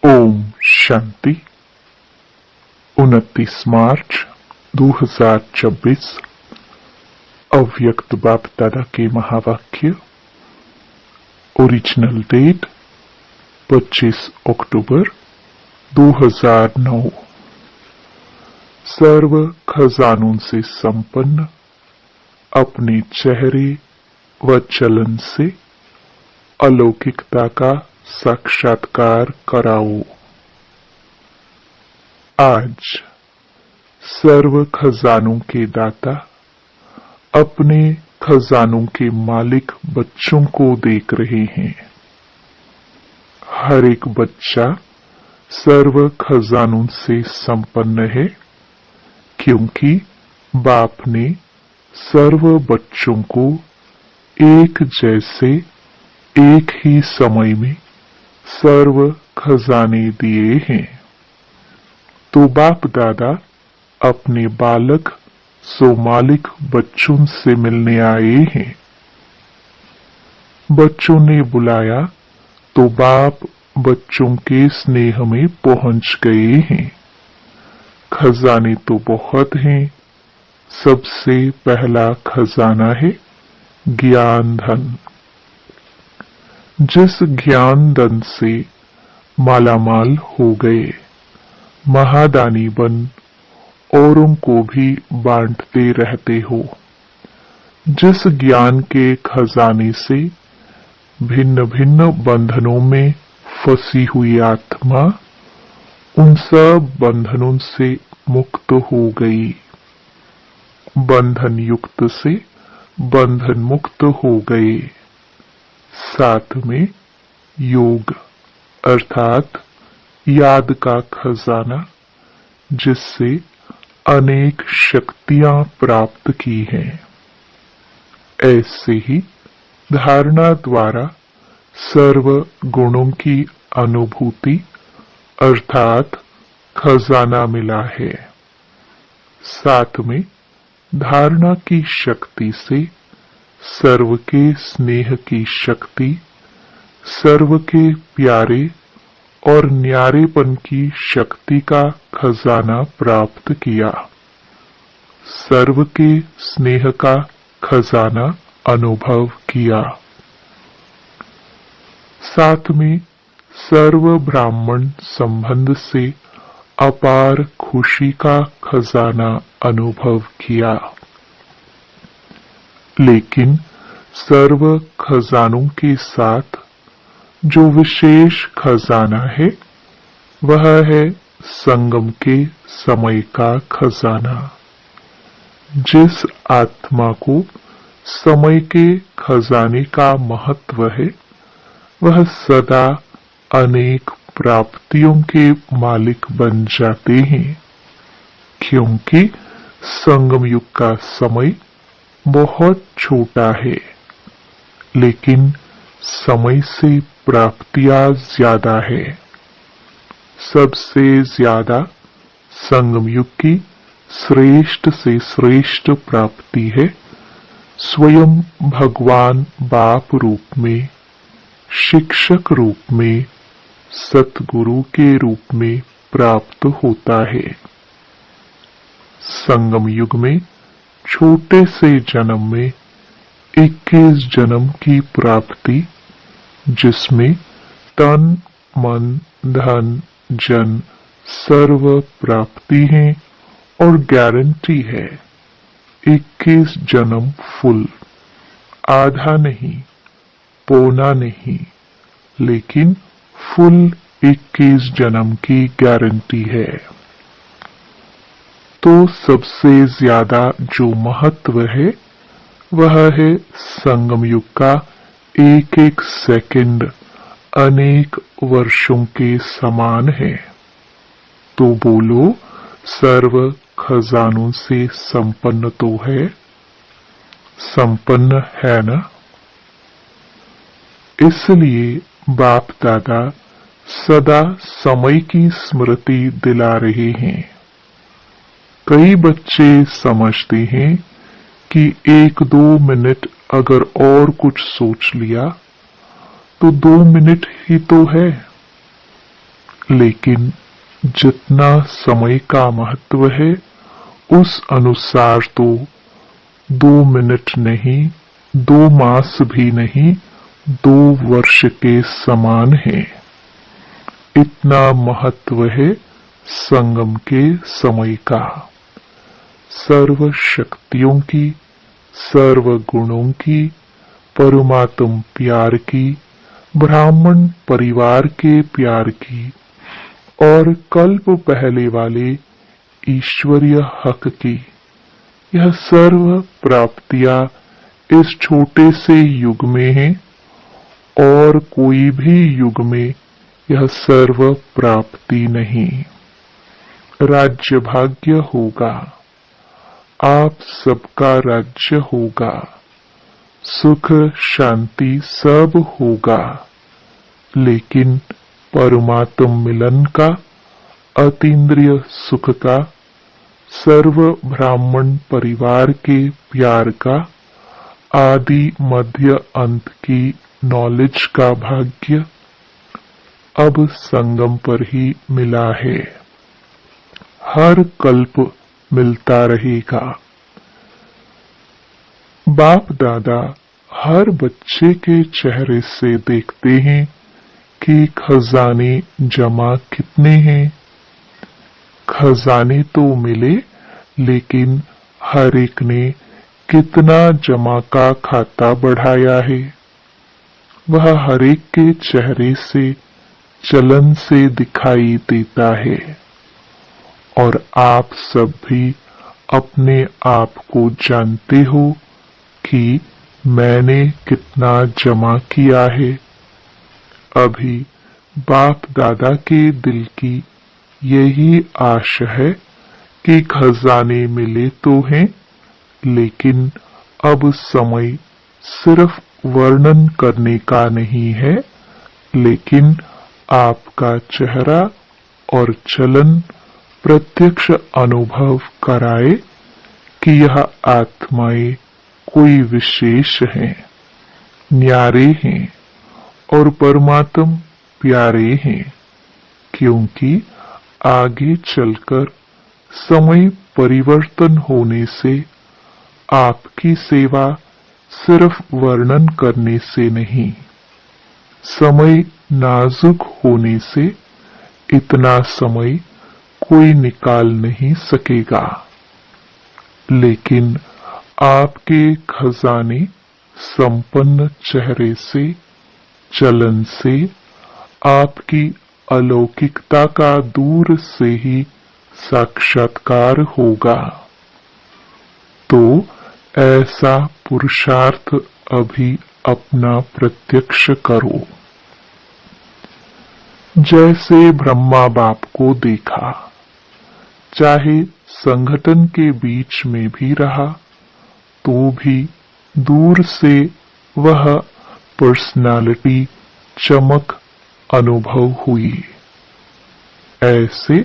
ओम शांति। 29 मार्च 2026 अव्यक्त बाप दादा के महावाक्य। ओरिजिनल डेट 25 अक्टूबर 2009। सर्व खजानों से संपन्न अपने चेहरे व चलन से अलौकिकता का साक्षात्कार कराओ। आज सर्व खजानों के दाता अपने खजानों के मालिक बच्चों को देख रहे हैं। हर एक बच्चा सर्व खजानों से संपन्न है, क्योंकि बाप ने सर्व बच्चों को एक जैसे एक ही समय में सर्व खजाने दिए हैं। तो बाप दादा अपने बालक सो मालिक बच्चों से मिलने आए हैं। बच्चों ने बुलाया तो बाप बच्चों के स्नेह में पहुंच गए हैं। खजाने तो बहुत हैं। सबसे पहला खजाना है ज्ञान धन। जिस ज्ञान धन से मालामाल हो गए, महादानी बन औरों को भी बांटते रहते हो। जिस ज्ञान के खजाने से भिन्न भिन्न बंधनों में फंसी हुई आत्मा उन सब बंधनों से मुक्त हो गई, बंधन युक्त से बंधन मुक्त हो गए। साथ में योग अर्थात याद का खजाना, जिससे अनेक शक्तियां प्राप्त की हैं। ऐसे ही धारणा द्वारा सर्व गुणों की अनुभूति अर्थात खजाना मिला है। साथ में धारणा की शक्ति से सर्व के स्नेह की शक्ति, सर्व के प्यारे और न्यारेपन की शक्ति का खजाना प्राप्त किया। सर्व के स्नेह का खजाना अनुभव किया। साथ में सर्व ब्राह्मण संबंध से अपार खुशी का खजाना अनुभव किया। लेकिन सर्व खजानों के साथ जो विशेष खजाना है, वह है संगम के समय का खजाना। जिस आत्मा को समय के खजाने का महत्व है, वह सदा अनेक प्राप्तियों के मालिक बन जाते हैं, क्योंकि संगम युग का समय बहुत छोटा है, लेकिन समय से प्राप्तियां ज्यादा है। सबसे ज्यादा संगम युग की श्रेष्ठ से श्रेष्ठ प्राप्ति है स्वयं भगवान बाप रूप में, शिक्षक रूप में, सतगुरु के रूप में प्राप्त होता है। संगम युग में छोटे से जन्म में 21 जन्म की प्राप्ति, जिसमें तन मन धन जन सर्व प्राप्ति है और गारंटी है। 21 जन्म फुल, आधा नहीं, पौना नहीं, लेकिन फुल 21 जन्म की गारंटी है। तो सबसे ज्यादा जो महत्व है, वह है संगम युग का एक एक सेकंड अनेक वर्षों के समान है। तो बोलो, सर्व खजानों से संपन्न तो है, संपन्न है ना? इसलिए बाप दादा सदा समय की स्मृति दिला रहे हैं। कई बच्चे समझते हैं कि 1-2 मिनट अगर और कुछ सोच लिया तो 2 मिनट ही तो है, लेकिन जितना समय का महत्व है उस अनुसार तो 2 मिनट नहीं, 2 मास भी नहीं, 2 वर्ष के समान है। इतना महत्व है संगम के समय का। सर्व शक्तियों की, सर्व गुणों की, परमात्म प्यार की, ब्राह्मण परिवार के प्यार की और कल्प पहले वाले ईश्वरीय हक की, यह सर्व प्राप्तियां इस छोटे से युग में है और कोई भी युग में यह सर्व प्राप्ति नहीं। राज्य भाग्य होगा, आप सबका राज्य होगा, सुख शांति सब होगा, लेकिन परमात्म मिलन का, अतीन्द्रिय सुख का, सर्व ब्राह्मण परिवार के प्यार का, आदि मध्य अंत की नॉलेज का भाग्य अब संगम पर ही मिला है। हर कल्प मिलता रहेगा। बाप दादा हर बच्चे के चेहरे से देखते हैं कि खजाने जमा कितने हैं। खजाने तो मिले, लेकिन हर एक ने कितना जमा का खाता बढ़ाया है, वह हर एक के चेहरे से, चलन से दिखाई देता है। और आप सब भी अपने आप को जानते हो कि मैंने कितना जमा किया है। अभी बाप दादा के दिल की यही आश है कि खजाने मिले तो हैं, लेकिन अब समय सिर्फ वर्णन करने का नहीं है, लेकिन आपका चेहरा और चलन प्रत्यक्ष अनुभव कराए कि यह आत्माएं कोई विशेष हैं, न्यारे हैं और परमात्म प्यारे हैं, क्योंकि आगे चलकर समय परिवर्तन होने से आपकी सेवा सिर्फ वर्णन करने से नहीं, समय नाजुक होने से इतना समय कोई निकाल नहीं सकेगा, लेकिन आपके खजाने संपन्न चेहरे से, चलन से, आपकी अलौकिकता का दूर से ही साक्षात्कार होगा। तो ऐसा पुरुषार्थ अभी अपना प्रत्यक्ष करो। जैसे ब्रह्मा बाप को देखा, चाहे संगठन के बीच में भी रहा, तो भी दूर से वह पर्सनालिटी चमक अनुभव हुई। ऐसे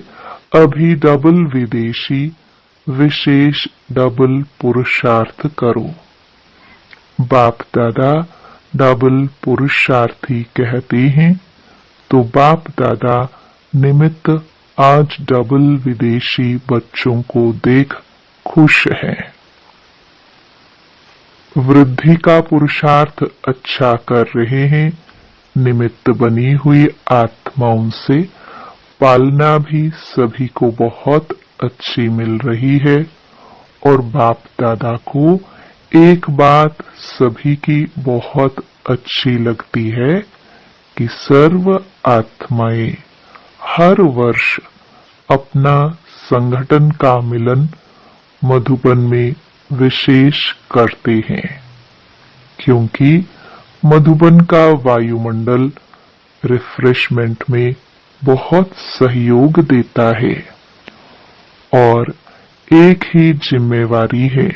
अभी डबल विदेशी विशेष डबल पुरुषार्थ करो। बाप दादा डबल पुरुषार्थी कहते हैं, तो बाप दादा निमित्त आज डबल विदेशी बच्चों को देख खुश हैं। वृद्धि का पुरुषार्थ अच्छा कर रहे हैं, निमित्त बनी हुई आत्माओं से पालना भी सभी को बहुत अच्छी मिल रही है। और बाप दादा को एक बात सभी की बहुत अच्छी लगती है कि सर्व आत्माएं हर वर्ष अपना संगठन का मिलन मधुबन में विशेष करते हैं, क्योंकि मधुबन का वायुमंडल रिफ्रेशमेंट में बहुत सहयोग देता है। और एक ही जिम्मेवारी है,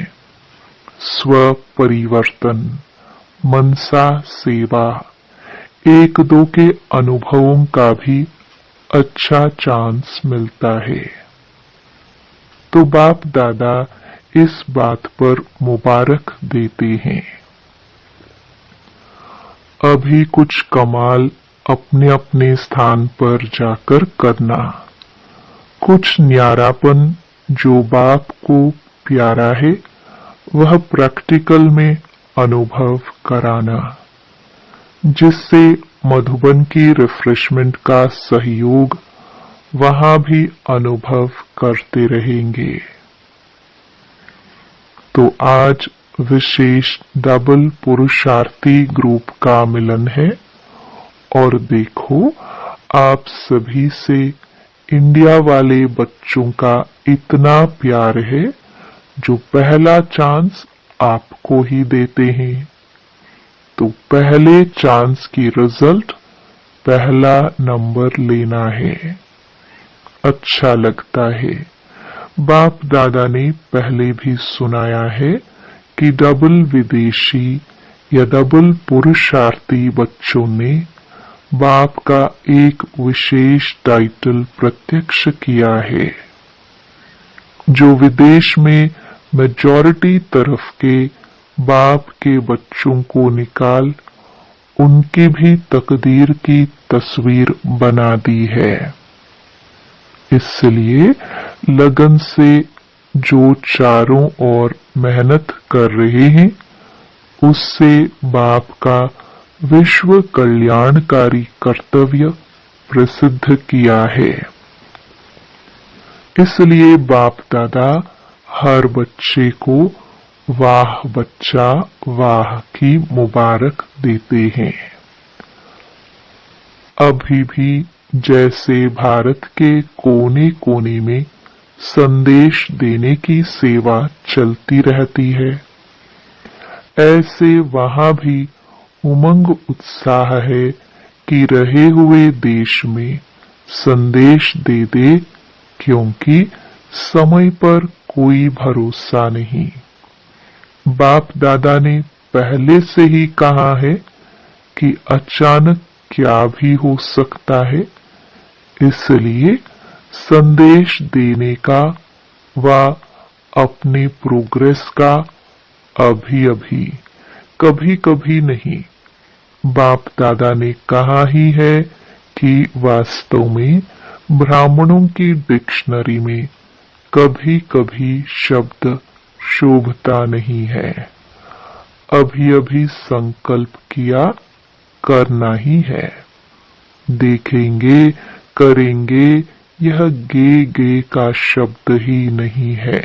स्व परिवर्तन, मनसा सेवा, एक दो के अनुभवों का भी अच्छा चांस मिलता है। तो बाप दादा इस बात पर मुबारक देते हैं। अभी कुछ कमाल अपने अपने स्थान पर जाकर करना। कुछ न्यारापन जो बाप को प्यारा है वह प्रैक्टिकल में अनुभव कराना, जिससे मधुबन की रिफ्रेशमेंट का सहयोग वहां भी अनुभव करते रहेंगे। तो आज विशेष डबल पुरुषार्थी ग्रुप का मिलन है और देखो आप सभी से इंडिया वाले बच्चों का इतना प्यार है जो पहला चांस आपको ही देते हैं। तो पहले चांस की रिजल्ट पहला नंबर लेना है। अच्छा लगता है। बाप दादा ने पहले भी सुनाया है कि डबल विदेशी या डबल पुरुषार्थी बच्चों ने बाप का एक विशेष टाइटल प्रत्यक्ष किया है। जो विदेश में मेजॉरिटी तरफ के बाप के बच्चों को निकाल उनकी भी तकदीर की तस्वीर बना दी है। इसलिए लगन से जो चारों ओर मेहनत कर रहे हैं उससे बाप का विश्व कल्याणकारी कर्तव्य प्रसिद्ध किया है। इसलिए बाप दादा हर बच्चे को वाह बच्चा वाह की मुबारक देते हैं। अभी भी जैसे भारत के कोने कोने में संदेश देने की सेवा चलती रहती है, ऐसे वहां भी उमंग उत्साह है कि रहे हुए देश में संदेश दे दे, क्योंकि समय पर कोई भरोसा नहीं। बाप दादा ने पहले से ही कहा है कि अचानक क्या भी हो सकता है, इसलिए संदेश देने का व अपने प्रोग्रेस का अभी अभी कभी कभी नहीं। बाप दादा ने कहा ही है कि वास्तव में ब्राह्मणों की डिक्शनरी में कभी कभी शब्द शोभता नहीं है। अभी अभी संकल्प किया, करना ही है। देखेंगे करेंगे यह गे का शब्द ही नहीं है।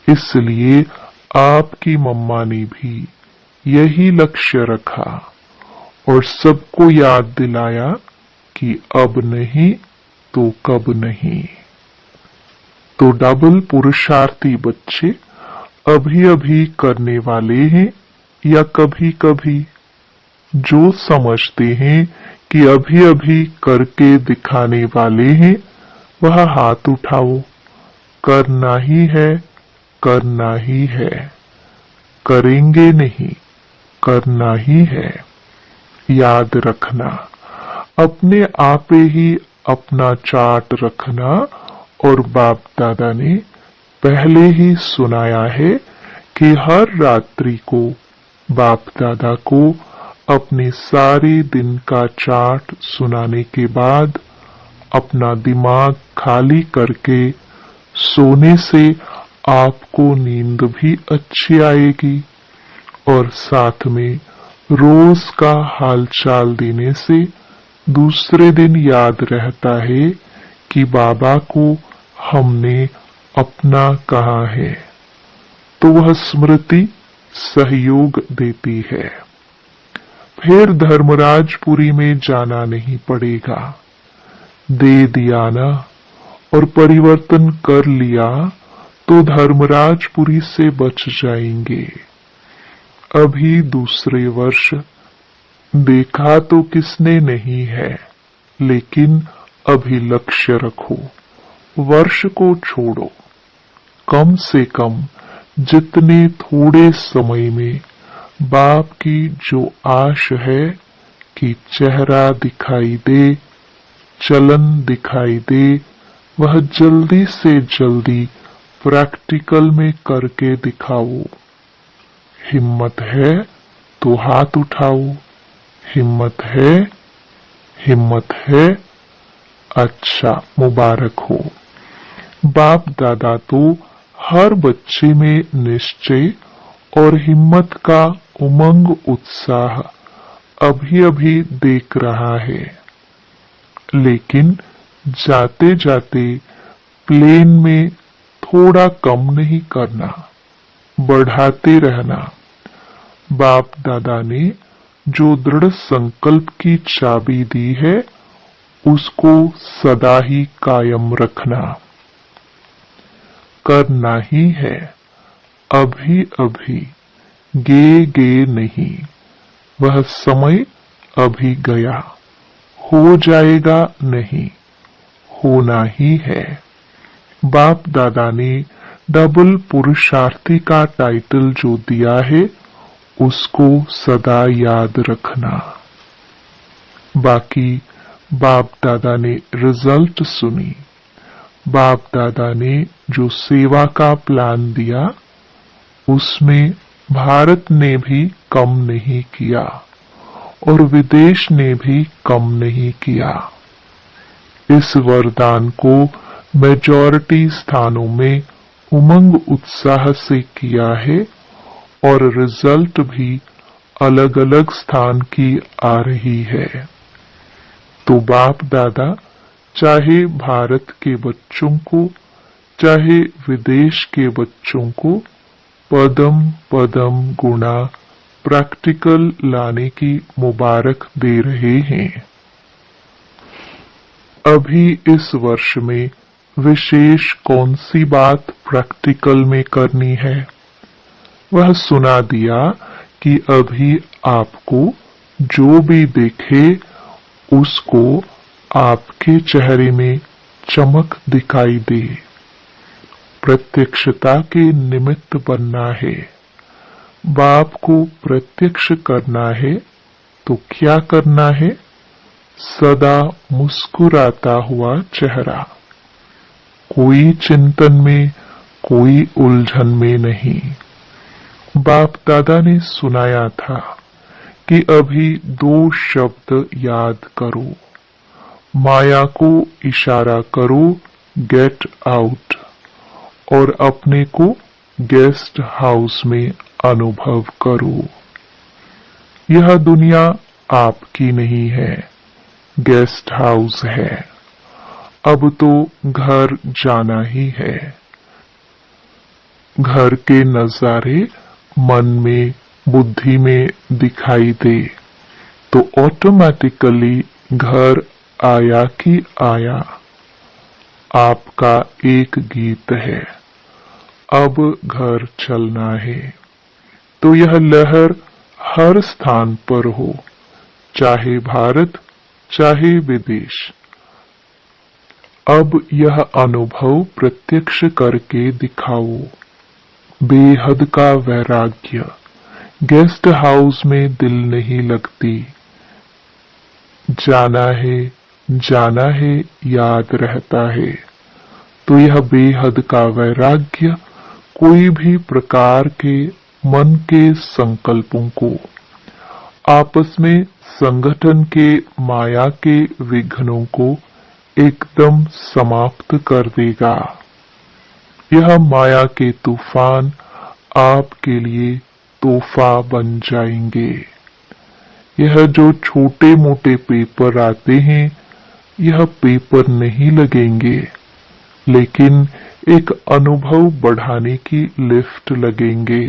इसलिए आपकी मम्मा ने भी यही लक्ष्य रखा और सबको याद दिलाया कि अब नहीं तो कब नहीं। तो डबल पुरुषार्थी बच्चे अभी अभी करने वाले हैं या कभी कभी? जो समझते हैं कि अभी अभी करके दिखाने वाले हैं वह हाथ उठाओ। करना ही है, करना ही है। करेंगे नहीं, करना ही है। याद रखना, अपने आप ही अपना चार्ट रखना। और बाप दादा ने पहले ही सुनाया है कि हर रात्रि को बाप दादा को अपने सारे दिन का चार्ट सुनाने के बाद अपना दिमाग खाली करके सोने से आपको नींद भी अच्छी आएगी और साथ में रोज का हालचाल देने से दूसरे दिन याद रहता है कि बाबा को हमने अपना कहा है, तो वह स्मृति सहयोग देती है। फिर धर्मराजपुरी में जाना नहीं पड़ेगा। दे दिया ना और परिवर्तन कर लिया तो धर्मराजपुरी से बच जाएंगे। अभी दूसरे वर्ष देखा तो किसने नहीं है, लेकिन अभी लक्ष्य रखो, वर्ष को छोड़ो। कम से कम जितने थोड़े समय में बाप की जो आश है कि चेहरा दिखाई दे, चलन दिखाई दे, वह जल्दी से जल्दी प्रैक्टिकल में करके दिखाओ। हिम्मत है तो हाथ उठाओ, हिम्मत है हिम्मत है? अच्छा, मुबारक हो। बाप दादा तो हर बच्चे में निश्चय और हिम्मत का उमंग उत्साह अभी अभी देख रहा है, लेकिन जाते जाते प्लेन में थोड़ा कम नहीं करना, बढ़ाते रहना। बाप दादा ने जो दृढ़ संकल्प की चाबी दी है, उसको सदा ही कायम रखना। करना ही है, अभी अभी, गे गे नहीं। वह समय अभी गया, हो जाएगा नहीं, होना ही है। बाप दादा ने डबल पुरुषार्थी का टाइटल जो दिया है, उसको सदा याद रखना। बाकी बाप दादा ने रिजल्ट सुनी। बाप दादा ने जो सेवा का प्लान दिया, उसमें भारत ने भी कम नहीं किया और विदेश ने भी कम नहीं किया। इस वरदान को मेजॉरिटी स्थानों में उमंग उत्साह से किया है और रिजल्ट भी अलग अलग स्थान की आ रही है। तो बाप दादा चाहे भारत के बच्चों को, चाहे विदेश के बच्चों को पदम पदम गुणा प्रैक्टिकल लाने की मुबारक दे रहे हैं। अभी इस वर्ष में विशेष कौन सी बात प्रैक्टिकल में करनी है, वह सुना दिया कि अभी आपको जो भी देखे उसको आपके चेहरे में चमक दिखाई दे। प्रत्यक्षता के निमित्त बनना है। बाप को प्रत्यक्ष करना है तो क्या करना है? सदा मुस्कुराता हुआ चेहरा, कोई चिंतन में, कोई उलझन में नहीं। बाप दादा ने सुनाया था कि अभी दो शब्द याद करो, माया को इशारा करो गेट आउट, और अपने को गेस्ट हाउस में अनुभव करो। यह दुनिया आपकी नहीं है, गेस्ट हाउस है। अब तो घर जाना ही है। घर के नजारे मन में, बुद्धि में दिखाई दे तो ऑटोमेटिकली घर आया कि आया। आपका एक गीत है, अब घर चलना है। तो यह लहर हर स्थान पर हो, चाहे भारत, चाहे विदेश। अब यह अनुभव प्रत्यक्ष करके दिखाओ। बेहद का वैराग्य। गेस्ट हाउस में दिल नहीं लगती। जाना है याद रहता है। तो यह बेहद का वैराग्य कोई भी प्रकार के मन के संकल्पों को, आपस में संगठन के माया के विघ्नों को एकदम समाप्त कर देगा। यह माया के तूफान आपके लिए तोहफा बन जाएंगे। यह जो छोटे मोटे पेपर आते हैं, यह पेपर नहीं लगेंगे, लेकिन एक अनुभव बढ़ाने की लिफ्ट लगेंगे।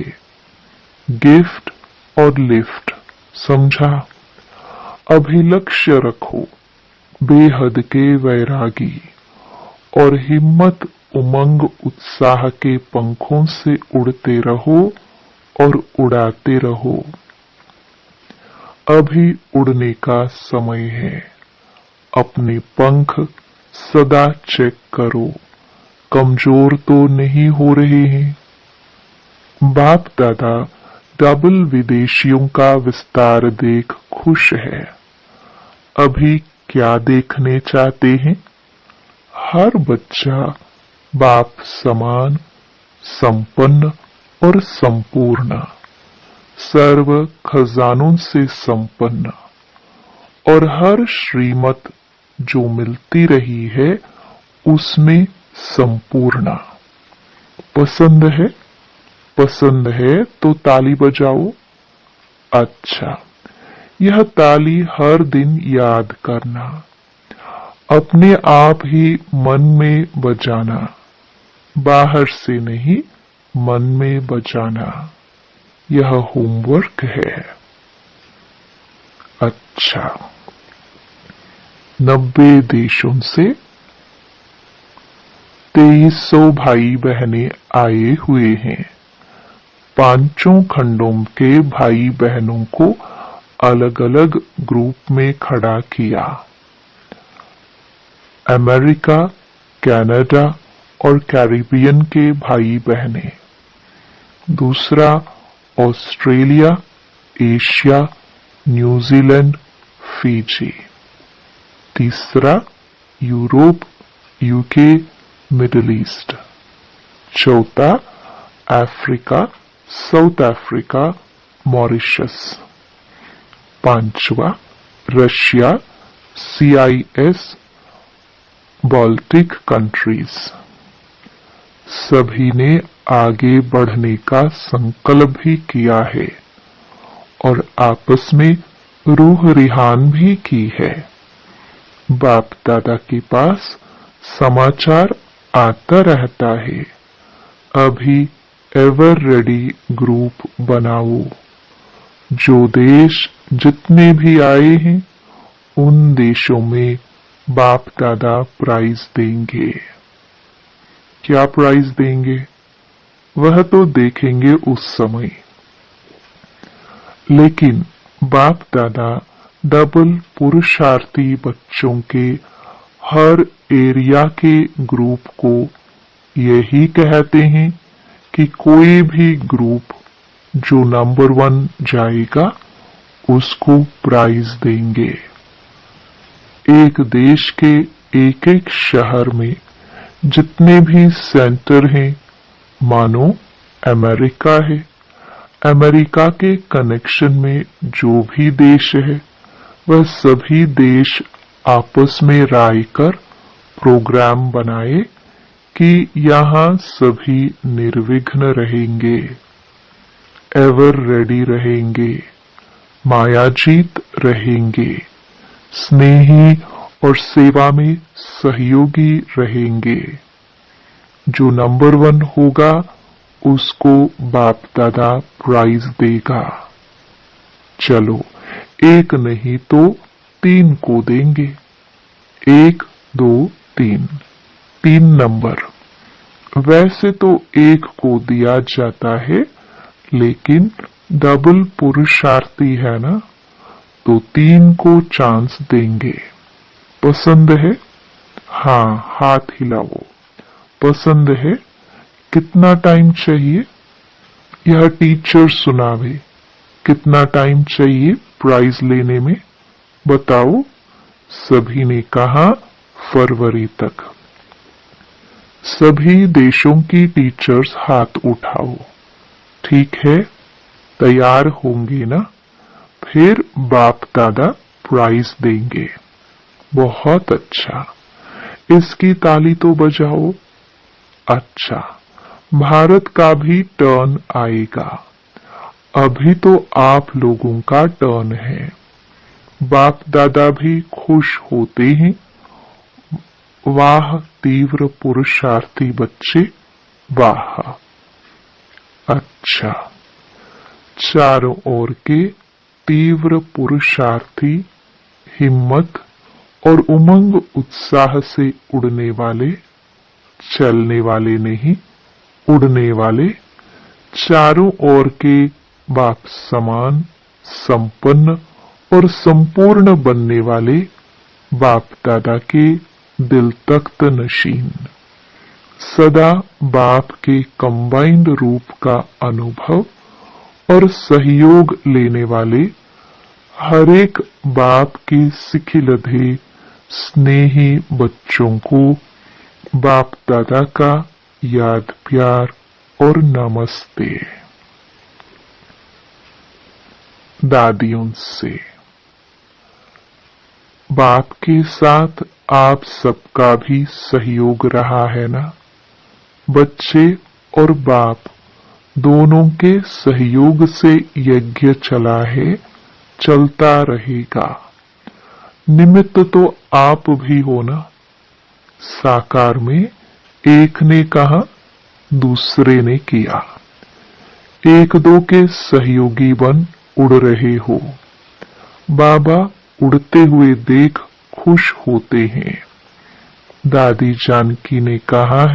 गिफ्ट और लिफ्ट, समझा? अभिलक्ष्य रखो, बेहद के वैरागी, और हिम्मत उमंग उत्साह के पंखों से उड़ते रहो और उड़ाते रहो। अभी उड़ने का समय है। अपने पंख सदा चेक करो, कमजोर तो नहीं हो रहे हैं। बाप दादा डबल विदेशियों का विस्तार देख खुश है। अभी क्या देखने चाहते हैं? हर बच्चा बाप समान, संपन्न और संपूर्ण, सर्व खजानों से संपन्न, और हर श्रीमत जो मिलती रही है उसमें संपूर्णा। पसंद है? पसंद है तो ताली बजाओ। अच्छा, यह ताली हर दिन याद करना, अपने आप ही मन में बजाना, बाहर से नहीं, मन में बजाना। यह होमवर्क है। अच्छा, 90 देशों से 2300 भाई बहनें आए हुए हैं। पांचों खंडों के भाई बहनों को अलग अलग ग्रुप में खड़ा किया। अमेरिका, कनाडा और कैरिबियन के भाई बहनें। दूसरा ऑस्ट्रेलिया, एशिया, न्यूजीलैंड, फिजी। तीसरा यूरोप, यूके, मिडिल ईस्ट। चौथा अफ्रीका, साउथ अफ्रीका, मॉरिशस। पांचवा रशिया, CIS, बाल्टिक कंट्रीज। सभी ने आगे बढ़ने का संकल्प भी किया है और आपस में रूह रिहान भी की है। बाप दादा के पास समाचार आता रहता है। अभी एवर रेडी ग्रुप बनाओ। जो देश जितने भी आए हैं उन देशों में बाप दादा प्राइज देंगे। क्या प्राइज देंगे वह तो देखेंगे उस समय, लेकिन बाप दादा डबल पुरुषार्थी बच्चों के हर एरिया के ग्रुप को यही कहते हैं कि कोई भी ग्रुप जो नंबर 1 जाएगा उसको प्राइज देंगे। एक देश के एक एक शहर में जितने भी सेंटर हैं, मानो अमेरिका है, अमेरिका के कनेक्शन में जो भी देश है वह सभी देश आपस में राय कर प्रोग्राम बनाए कि यहाँ सभी निर्विघ्न रहेंगे, एवर रेडी रहेंगे, मायाजीत रहेंगे, स्नेही और सेवा में सहयोगी रहेंगे। जो नंबर 1 होगा उसको बाप दादा प्राइज देगा। चलो, एक नहीं तो 3 को देंगे। 1, 2, 3, 3 नंबर। वैसे तो 1 को दिया जाता है, लेकिन डबल पुरुषार्थी है ना, तो 3 को चांस देंगे। पसंद है? हाँ, हाथ हिलाओ। पसंद है? कितना टाइम चाहिए? यह टीचर सुनावे। कितना टाइम चाहिए प्राइज लेने में? बताओ। सभी ने कहा फरवरी तक। सभी देशों की टीचर्स हाथ उठाओ। ठीक है, तैयार होंगे ना? फिर बाप दादा प्राइज देंगे। बहुत अच्छा, इसकी ताली तो बजाओ। अच्छा, भारत का भी टर्न आएगा। अभी तो आप लोगों का टर्न है। बाप दादा भी खुश होते हैं। वाह तीव्र पुरुषार्थी बच्चे, वाह। अच्छा, चारों ओर के तीव्र पुरुषार्थी, हिम्मत और उमंग उत्साह से उड़ने वाले, चलने वाले नहीं, उड़ने वाले, चारों ओर के बाप समान, संपन्न और संपूर्ण बनने वाले बाप दादा के दिल तख्त नशीन, सदा बाप के कंबाइंड रूप का अनुभव और सहयोग लेने वाले, हरेक बाप के सिखिलधे स्नेही बच्चों को बाप दादा का याद प्यार और नमस्ते। दादियों से बाप के साथ आप सबका भी सहयोग रहा है ना? बच्चे और बाप दोनों के सहयोग से यज्ञ चला है, चलता रहेगा। निमित्त तो आप भी हो ना। साकार में एक ने कहा, दूसरे ने किया। एक दो के सहयोगी बन उड़ रहे हो। बाबा उड़ते हुए देख खुश होते हैं। दादी जानकी ने कहा,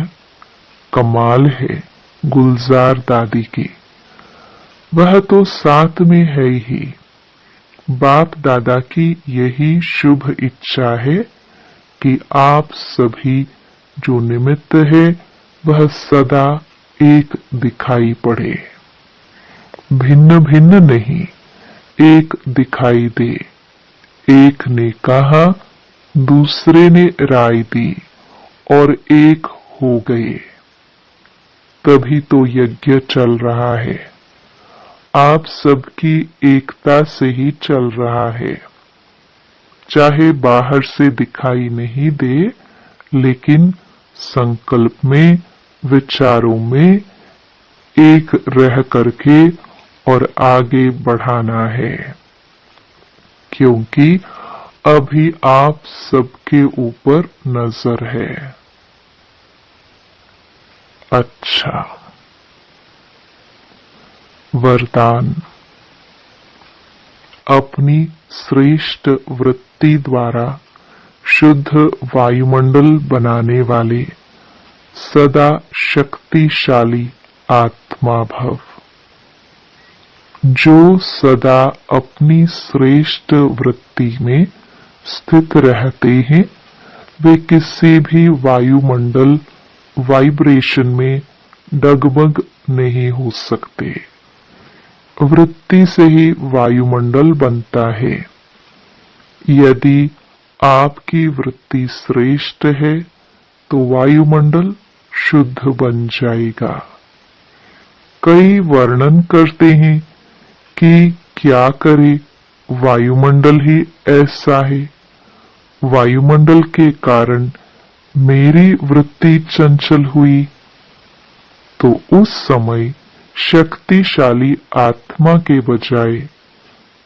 कमाल है गुलजार दादी की, वह तो साथ में है ही। बाप दादा की यही शुभ इच्छा है कि आप सभी जो निमित्त है वह सदा एक दिखाई पड़े, भिन्न भिन्न नहीं, एक दिखाई दे। एक ने कहा, दूसरे ने राय दी और एक हो गए। तभी तो यज्ञ चल रहा है। आप सबकी एकता से ही चल रहा है। चाहे बाहर से दिखाई नहीं दे, लेकिन संकल्प में, विचारों में एक रह करके और आगे बढ़ाना है, क्योंकि अभी आप सबके ऊपर नजर है। अच्छा, वरदान। अपनी श्रेष्ठ वृत्ति द्वारा शुद्ध वायुमंडल बनाने वाले सदा शक्तिशाली आत्मा भव। जो सदा अपनी श्रेष्ठ वृत्ति में स्थित रहते हैं, वे किसी भी वायुमंडल वाइब्रेशन में डगमग नहीं हो सकते। वृत्ति से ही वायुमंडल बनता है। यदि आपकी वृत्ति श्रेष्ठ है तो वायुमंडल शुद्ध बन जाएगा। कई वर्णन करते हैं कि क्या करे, वायुमंडल ही ऐसा है। वायुमंडल के कारण मेरी वृत्ति चंचल हुई, तो उस समय शक्तिशाली आत्मा के बजाय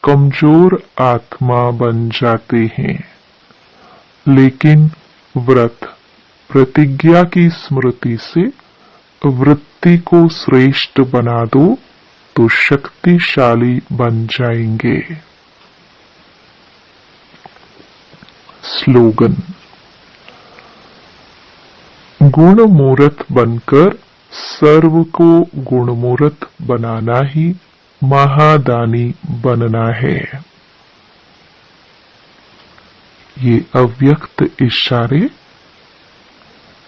कमजोर आत्मा बन जाते हैं। लेकिन व्रत प्रतिज्ञा की स्मृति से वृत्ति को श्रेष्ठ बना दो तो शक्तिशाली बन जाएंगे। स्लोगन। गुणमूर्त बनकर सर्व को गुणमूर्त बनाना ही महादानी बनना है। ये अव्यक्त इशारे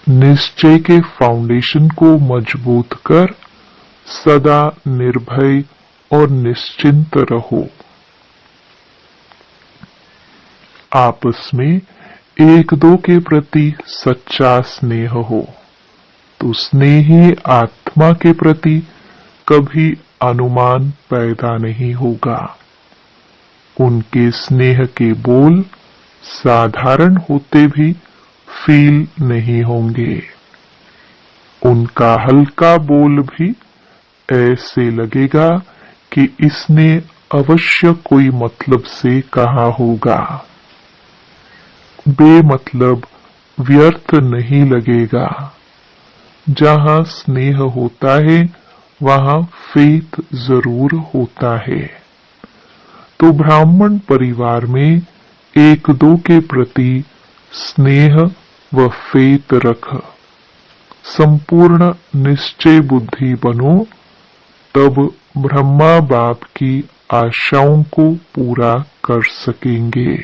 निश्चय के फाउंडेशन को मजबूत कर सदा निर्भय और निश्चिंत रहो। आपस में एक दो के प्रति सच्चा स्नेह हो तो स्नेही आत्मा के प्रति कभी अनुमान पैदा नहीं होगा। उनके स्नेह के बोल साधारण होते भी फील नहीं होंगे। उनका हल्का बोल भी ऐसे लगेगा कि इसने अवश्य कोई मतलब से कहा होगा। बेमतलब व्यर्थ नहीं लगेगा। जहां स्नेह होता है वहां फेथ जरूर होता है। तो ब्राह्मण परिवार में एक दो के प्रति स्नेह व फेथ रख संपूर्ण निश्चय बुद्धि बनो, तब ब्रह्मा बाप की आशाओं को पूरा कर सकेंगे।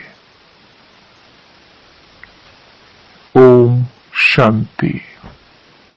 ओम शांति।